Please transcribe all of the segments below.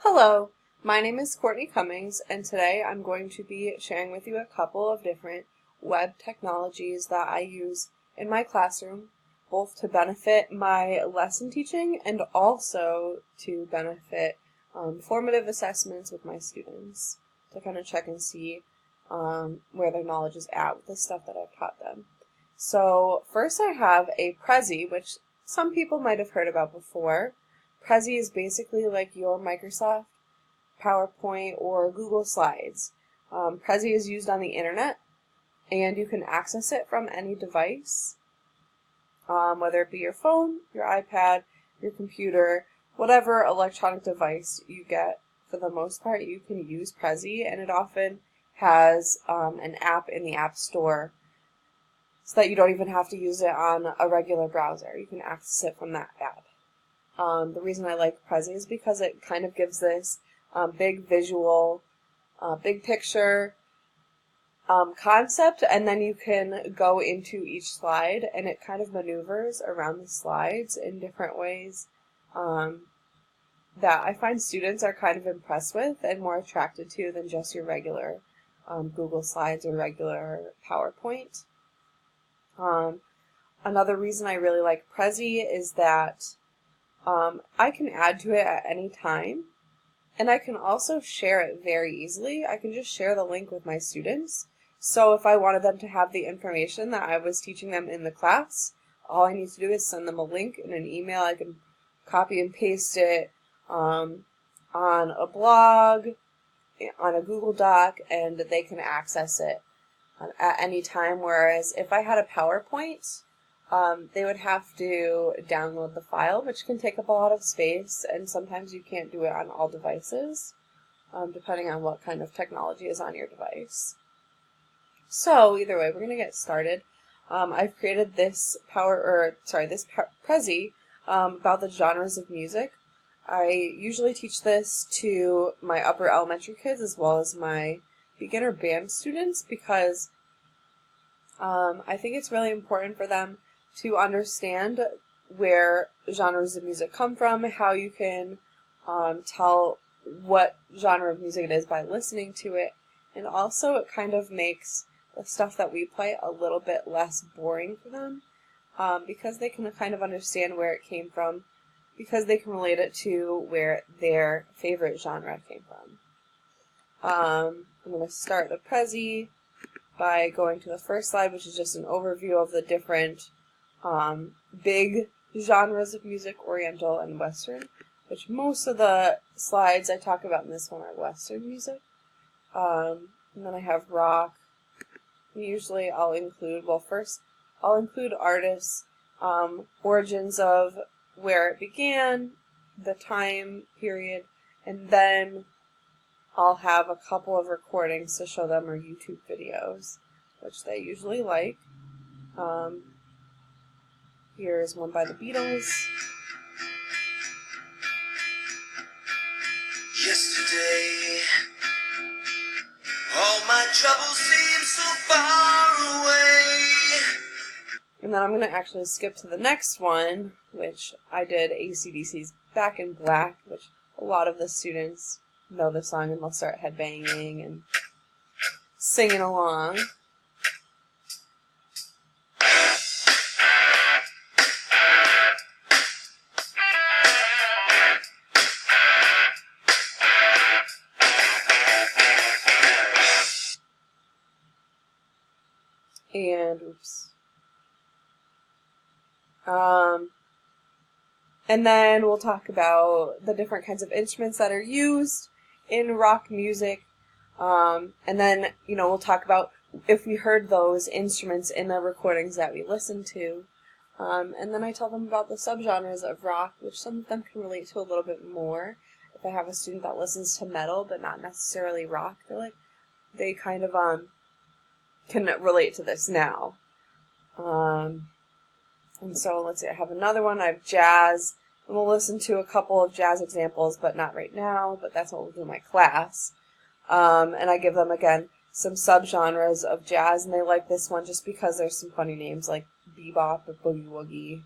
Hello, my name is Courtney Cummings, and today I'm going to be sharing with you a couple of different web technologies that I use in my classroom, both to benefit my lesson teaching and also to benefit formative assessments with my students to kind of check and see where their knowledge is at with the stuff that I've taught them. So first I have a Prezi, which some people might have heard about before. Prezi is basically like your Microsoft PowerPoint or Google Slides. Prezi is used on the internet, and you can access it from any device, whether it be your phone, your iPad, your computer, whatever electronic device you get. For the most part, you can use Prezi, and it often has an app in the App Store so that you don't even have to use it on a regular browser. You can access it from that app. The reason I like Prezi is because it kind of gives this big visual, big picture concept, and then you can go into each slide, and it kind of maneuvers around the slides in different ways that I find students are kind of impressed with and more attracted to than just your regular Google Slides or regular PowerPoint. Another reason I really like Prezi is that I can add to it at any time, and I can also share it very easily. I can just share the link with my students. So if I wanted them to have the information that I was teaching them in the class, all I need to do is send them a link in an email. I can copy and paste it on a blog, on a Google Doc, and they can access it at any time. Whereas if I had a PowerPoint, they would have to download the file, which can take up a lot of space, and sometimes you can't do it on all devices, depending on what kind of technology is on your device. So either way, we're going to get started. I've created this Prezi about the genres of music. I usually teach this to my upper elementary kids as well as my beginner band students because I think it's really important for them to understand where genres of music come from, how you can tell what genre of music it is by listening to it, and also it kind of makes the stuff that we play a little bit less boring for them because they can kind of understand where it came from, because they can relate it to where their favorite genre came from. I'm going to start the Prezi by going to the first slide, which is just an overview of the different big genres of music, Oriental and Western, which most of the slides I talk about in this one are Western music. And then I have rock. Usually I'll include artists, origins of where it began, the time period, and then I'll have a couple of recordings to show them or YouTube videos, which they usually like. Here's one by the Beatles. Yesterday, all my troubles seem so far away. And then I'm going to actually skip to the next one, which I did AC/DC's Back in Black, which a lot of the students know the song and they'll start headbanging and singing along. And and then we'll talk about the different kinds of instruments that are used in rock music. And then, we'll talk about if we heard those instruments in the recordings that we listened to. And then I tell them about the subgenres of rock, which some of them can relate to a little bit more. If I have a student that listens to metal but not necessarily rock, they kind of can relate to this now. And so let's see, I have another one. I have jazz, and we'll listen to a couple of jazz examples, but not right now, but that's what we'll do in my class. And I give them, again, some subgenres of jazz, and they like this one just because there's some funny names like bebop or boogie woogie.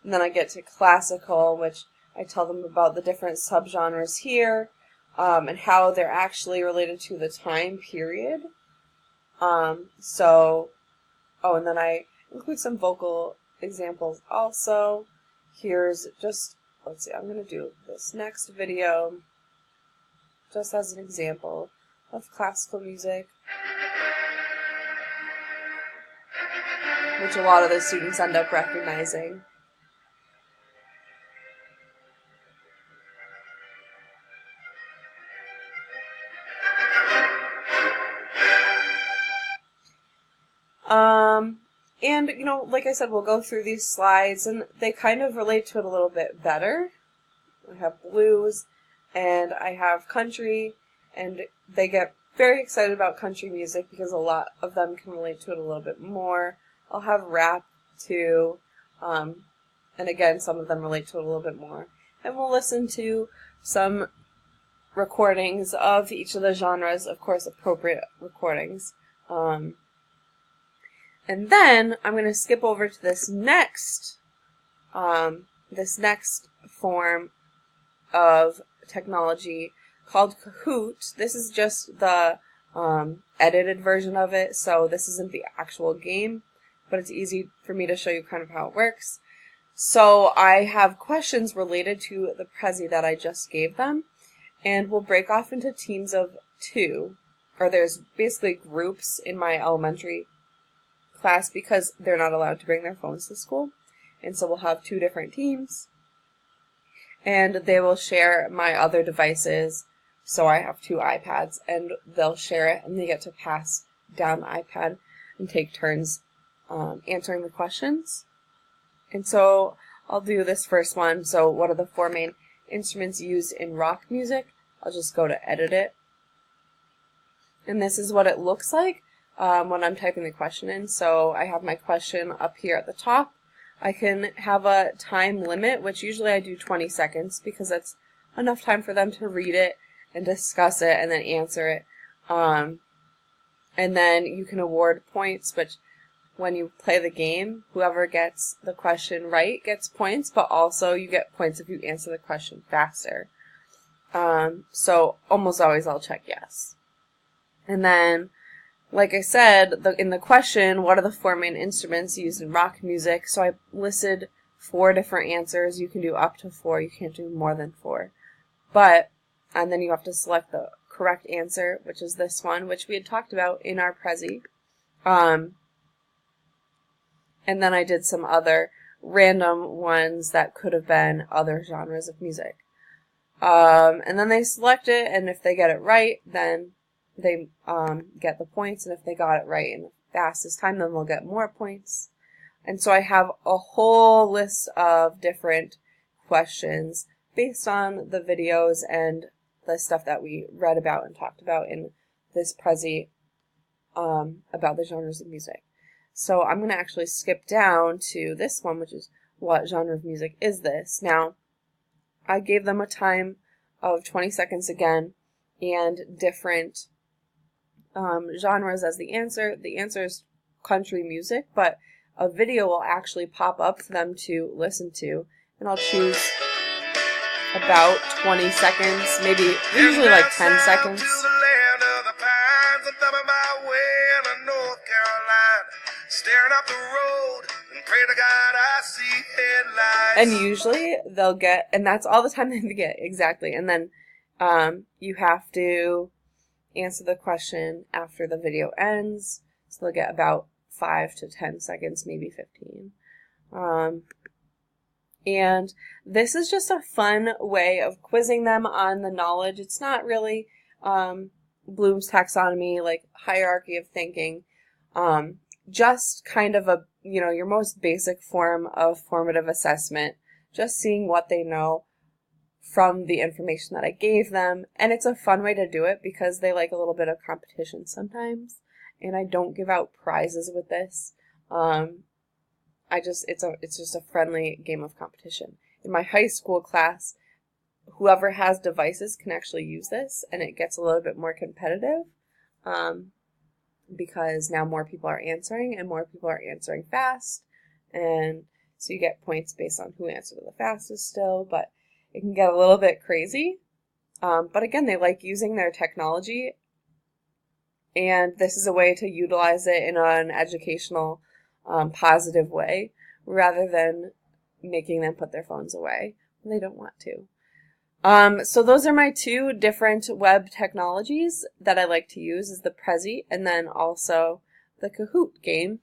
And then I get to classical, which I tell them about the different subgenres here, and how they're actually related to the time period. And then I include some vocal examples also. Here's just, let's see, I'm going to do this next video just as an example of classical music, which a lot of the students end up recognizing. And, like I said, we'll go through these slides, and they kind of relate to it a little bit better. I have blues, and I have country, and they get very excited about country music because a lot of them can relate to it a little bit more. I'll have rap, too, and again, some of them relate to it a little bit more. And we'll listen to some recordings of each of the genres, of course, appropriate recordings. And then I'm going to skip over to this next form of technology called Kahoot. This is just the edited version of it, so this isn't the actual game, but it's easy for me to show you kind of how it works. So I have questions related to the Prezi that I just gave them, and we'll break off into teams of 2, or there's basically groups in my elementary class because they're not allowed to bring their phones to school. And so we'll have 2 different teams, and they will share my other devices. So I have 2 iPads, and they'll share it, and they get to pass down the iPad and take turns answering the questions. And so I'll do this first one. So what are the 4 main instruments used in rock music? I'll just go to edit it. And this is what it looks like when I'm typing the question in. So I have my question up here at the top. I can have a time limit, which usually I do 20 seconds because that's enough time for them to read it and discuss it and then answer it. And then you can award points, which when you play the game, whoever gets the question right gets points, but also you get points if you answer the question faster. So almost always I'll check yes. And then, like I said, in the question, what are the 4 main instruments used in rock music? So I listed 4 different answers. You can do up to 4. You can't do more than 4. And then you have to select the correct answer, which is this one, which we had talked about in our Prezi. And then I did some other random ones that could have been other genres of music. And then they select it, and if they get it right, then they get the points, and if they got it right in the fastest time, then they'll get more points. And so I have a whole list of different questions based on the videos and the stuff that we read about and talked about in this Prezi about the genres of music. So I'm going to actually skip down to this one, which is what genre of music is this? Now, I gave them a time of 20 seconds again and different genres as the answer. The answer is country music, but a video will actually pop up for them to listen to, and I'll choose about 20 seconds, maybe usually like 10 seconds. And usually they'll get, and that's all the time they get, exactly. And then you have to answer the question after the video ends. So they'll get about 5 to 10 seconds, maybe 15. And this is just a fun way of quizzing them on the knowledge. It's not really Bloom's taxonomy, like hierarchy of thinking. Just kind of a, your most basic form of formative assessment. Just seeing what they know from the information that I gave them. And it's a fun way to do it because they like a little bit of competition sometimes. And I don't give out prizes with this. It's just a friendly game of competition. In my high school class, whoever has devices can actually use this, and it gets a little bit more competitive because now more people are answering, and more people are answering fast, and so you get points based on who answered the fastest still, but it can get a little bit crazy. But again, they like using their technology, and this is a way to utilize it in an educational, positive way, rather than making them put their phones away when they don't want to. So those are my two different web technologies that I like to use, is the Prezi and then also the Kahoot game.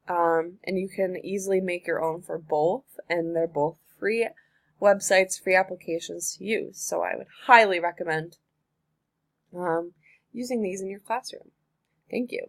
And you can easily make your own for both, and they're both free websites, free applications to use. So I would highly recommend using these in your classroom. Thank you.